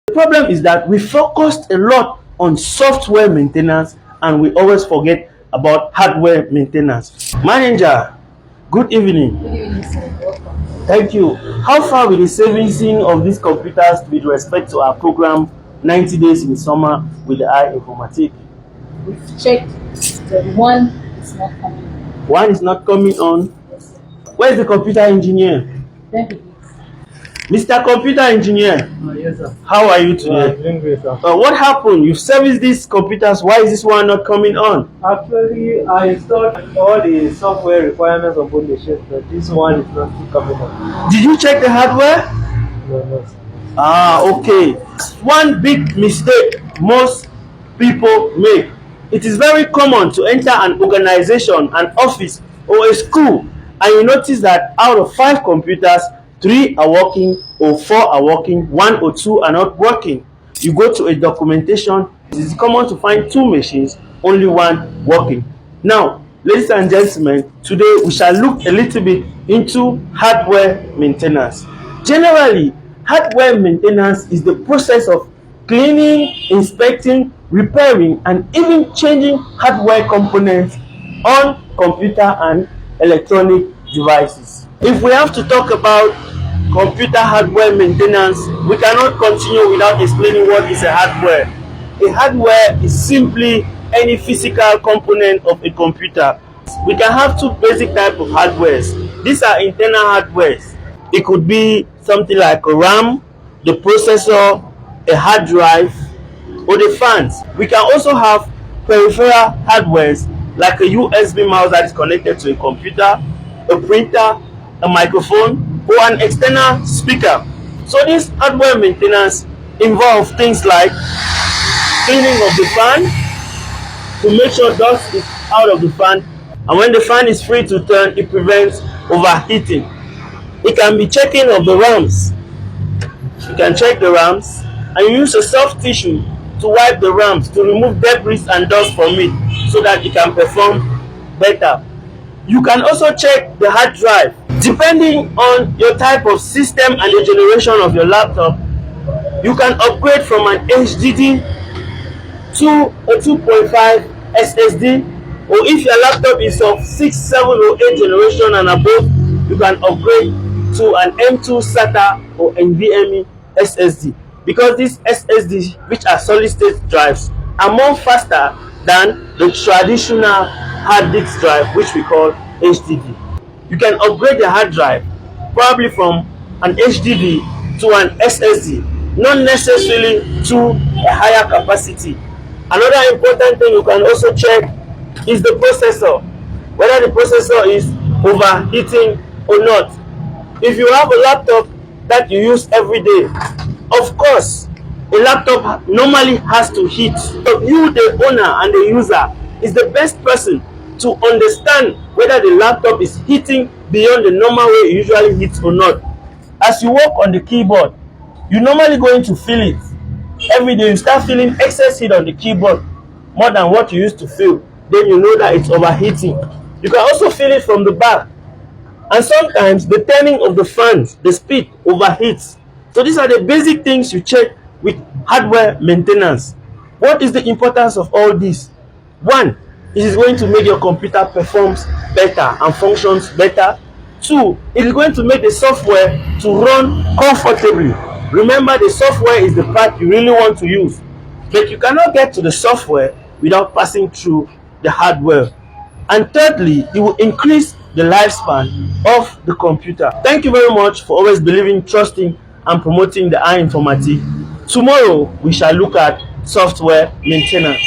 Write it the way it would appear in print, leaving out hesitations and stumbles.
The problem is that we focused a lot on software maintenance and we always forget about hardware maintenance. Manager, good evening. Good evening, sir. Welcome. Thank you. How far with the servicing of these computers with respect to our program 90 days in summer with the iInformatique? We've checked the one is not coming. One is not coming on. Yes, sir. Where is the computer engineer? Then he is. Mr. Computer Engineer, Yes, sir. how are you I'm today? doing great, sir. What happened? You've serviced these computers. Why is this one not coming on? Actually, I installed all the software requirements of both machines, but this one is not still coming up. Did you check the hardware? No, sir. Okay. One big mistake most people make. It is very common to enter an organization, an office, or a school, and you notice that out of 5 computers, 3 are working, or 4 are working, 1 or 2 are not working. You go to a documentation, it is common to find 2 machines, only 1 working. Now, ladies and gentlemen, today we shall look a little bit into hardware maintenance. Generally, hardware maintenance is the process of cleaning, inspecting, repairing, and even changing hardware components on computer and electronic devices. If we have to talk about computer hardware maintenance, we cannot continue without explaining what is a hardware. A hardware is simply any physical component of a computer. We can have 2 basic types of hardwares. These are internal hardwares. It could be something like a RAM, the processor, a hard drive, or the fans. We can also have peripheral hardwares like a USB mouse that is connected to a computer, a printer, a microphone, or an external speaker. So this hardware maintenance involves things like cleaning of the fan to make sure dust is out of the fan, and when the fan is free to turn, it prevents overheating. It can be checking of the RAMs. You can check the RAMs and you use a soft tissue to wipe the RAMs to remove debris and dust from it so that it can perform better. You can also check the hard drive. Depending on your type of system and the generation of your laptop, you can upgrade from an HDD to a 2.5 SSD, or if your laptop is of 6, 7, or 8 generation and above, you can upgrade to an M2 SATA or NVMe SSD, because these SSD, which are solid state drives, are more faster than the traditional hard disk drive, which we call HDD. You can upgrade the hard drive probably from an HDD to an SSD, not necessarily to a higher capacity. Another important thing you can also check is the processor, whether the processor is overheating or not. If you have a laptop that you use every day, of course, a laptop normally has to heat. So you, the owner and the user, is the best person to understand whether the laptop is heating beyond the normal way it usually heats or not. As you work on the keyboard, you're normally going to feel it. Every day you start feeling excess heat on the keyboard, more than what you used to feel. Then you know that it's overheating. You can also feel it from the back. And sometimes the turning of the fans, the speed overheats. So these are the basic things you check with hardware maintenance. What is the importance of all this? 1, it is going to make your computer performs better and functions better. 2, it is going to make the software to run comfortably. Remember, the software is the part you really want to use, but you cannot get to the software without passing through the hardware. And thirdly, it will increase the lifespan of the computer. Thank you very much for always believing, trusting, and promoting the iInformatique. Tomorrow, we shall look at software maintenance.